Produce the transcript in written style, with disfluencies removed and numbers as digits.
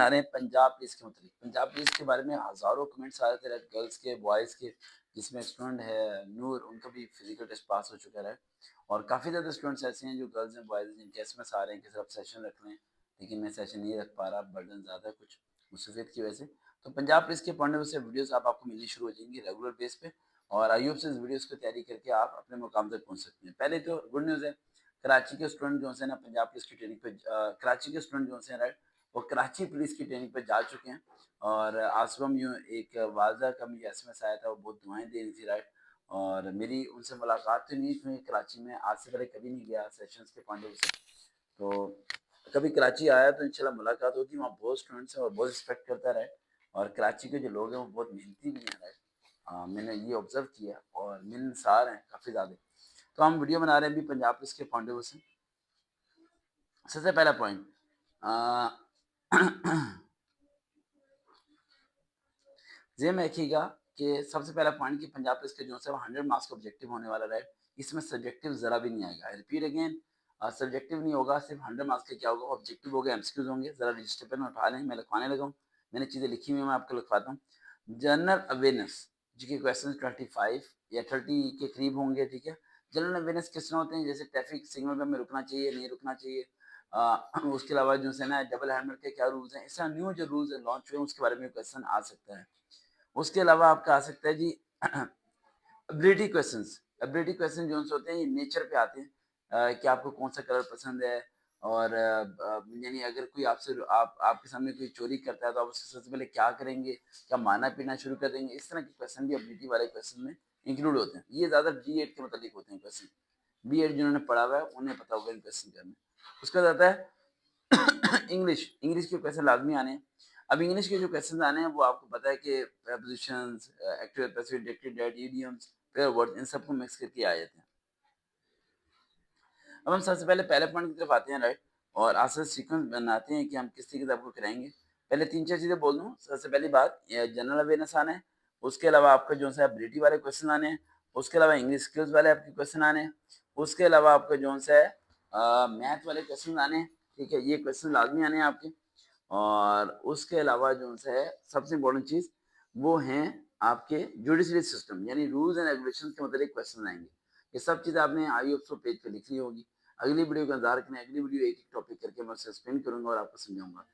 आ रहे हैं पंजाब पुलिस के मुतालिक। पंजाब पुलिस के बारे में हज़ारों कमेंट्स आ रहे थे, गर्ल्स के, बॉयज़ के, जिसमें स्टूडेंट है नूर, उनका भी फिज़िकल टेस्ट पास हो चुका है। और काफ़ी ज़्यादा स्टूडेंट्स ऐसे हैं जो गर्ल्स हैं, बॉयज़ हैं, जिनके एसएमएस आ रहे हैं कि सर आप सेशन रख लें, लेकिन मैं सेशन नहीं रख पा रहा, बर्डन ज़्यादा है कुछ मुसीबत की वजह से। तो पंजाब पुलिस के पढ़ने से वीडियोज़ अब आपको मिलनी शुरू हो जाएँगी रेगुलर बेस पे, और आई होप से इस वीडियोज़ की तैयारी करके आप अपने मुकाम तक पहुँच सकते हैं। पहले तो गुड न्यूज़ है, कराची के स्टूडेंट जो हैं ना पंजाब पुलिस की ट्रेनिंग पे कराची के स्टूडेंट जो हैं राइट, वो कराची पुलिस की ट्रेनिंग पे जा चुके हैं। और आज सुबह यूँ एक वालदा का मुझे एसएमएस आया था, वो बहुत दुआएँ दे रही थी राइट। और मेरी उनसे मुलाकात तो नहीं हुई कराची में, आज से पहले कभी नहीं गया सेशंस के पॉइंट ऑफ व्यू से। तो कभी कराची आया तो इंशाल्लाह मुलाकात होगी, वहाँ बहुत स्टूडेंट्स हैं और बहुत रिस्पेक्ट करता है राइट। और कराची के जो लोग हैं वो बहुत मेहनती भी हैं राइट। मैंने ये ऑब्ज़र्व किया और मिलनसार हैं काफ़ी ज़्यादा। तो हम वीडियो बना रहे हैं अभी पंजाब पुलिस के पॉइंट ऑफ व्यू से। सबसे पहला पॉइंट ज़हन में रखिएगा कि सबसे पहला पॉइंट कि पंजाब पुलिस के जो है 100 मार्क्स का ऑब्जेक्टिव होने वाला है। इसमें सब्जेक्टिव ज़रा भी नहीं आएगा। आई रिपीट अगेन, सब्जेक्टिव नहीं होगा, सिर्फ 100 मार्क्स का क्या होगा, ऑब्जेक्टिव हो गया, एमसीक्यूज़ होंगे। ज़रा रजिस्टर पेन उठा लें, मैं लिखवाने लगा हूँ। मैंने चीज़ें लिखी हुई हैं, मैं आपको लिखवाता हूँ। जनरल अवेयरनेस जीके क्वेश्चन 25 या 30 के करीब होंगे, ठीक है। जनरल अवेयरनेस किस तरह होते हैं, जैसे ट्रैफिक सिग्नल पे हमें रुकना चाहिए, नहीं रुकना चाहिए। उसके अलावा जो है ना डबल हेलमेट के क्या रूल्स हैं, इस तरह न्यू जो रूल्स लॉन्च हुए हैं उसके बारे में क्वेश्चन आ सकता है। उसके अलावा आपका आ सकता है जी एबिलिटी क्वेश्चन जो होते हैं ये नेचर पे आते हैं। कि आपको कौन सा कलर पसंद है। और यानी अगर कोई आपसे आपके सामने कोई चोरी करता है तो आप उससे सबसे पहले क्या करेंगे, क्या मारना पीना शुरू कर देंगे। इस तरह के क्वेश्चन भी एबिलिटी वाले क्वेश्चन में इंक्लूड होते हैं। ये ज़्यादा बी एड के मतलब होते हैं क्वेश्चन। बी एड जिन्होंने पढ़ा हुआ है उन्हें पता होगा इन क्वेश्चन करने। उसके बाद आता है इंग्लिश। इंग्लिश के क्वेश्चन लाजमी आने हैं। अब इंग्लिश के जो क्वेश्चन आने हैं वो आपको पता है कि prepositions, active passive inductive date, idioms, pair word, इन सबको मिक्स करके आ जाते हैं। अब हम सबसे पहले पॉइंट की तरफ आते हैं राइट। और आगे सीक्वेंस बनाते हैं कि हम किस तरीके से आपको कराएंगे। पहले 3-4 चीज़ें बोल दूँ। सबसे पहली बात जनरल अवेयरनेस आना है। उसके अलावा आपका जो है एबिलिटी वाले क्वेश्चन आने हैं। उसके अलावा इंग्लिश स्किल्स वाले आपके क्वेश्चन आने हैं। उसके अलावा आपका जो है मैथ वाले क्वेश्चन आने हैं, ठीक है। ये क्वेश्चन लाजमी आने हैं आपके। और उसके अलावा जो है सबसे इम्पोर्टेंट चीज़ वो हैं आपके जुडिशरी सिस्टम, यानी रूल्स एंड रेगुलेशन के मतलब क्वेश्चन आएंगे। ये सब चीज़ें आपने आईओएसओ पेज पे लिखनी होगी। अगली वीडियो का इंतजार करें। अगली वीडियो एक एक टॉपिक करके मैं उसे एक्सप्लेन करूंगा और आपको समझाऊंगा।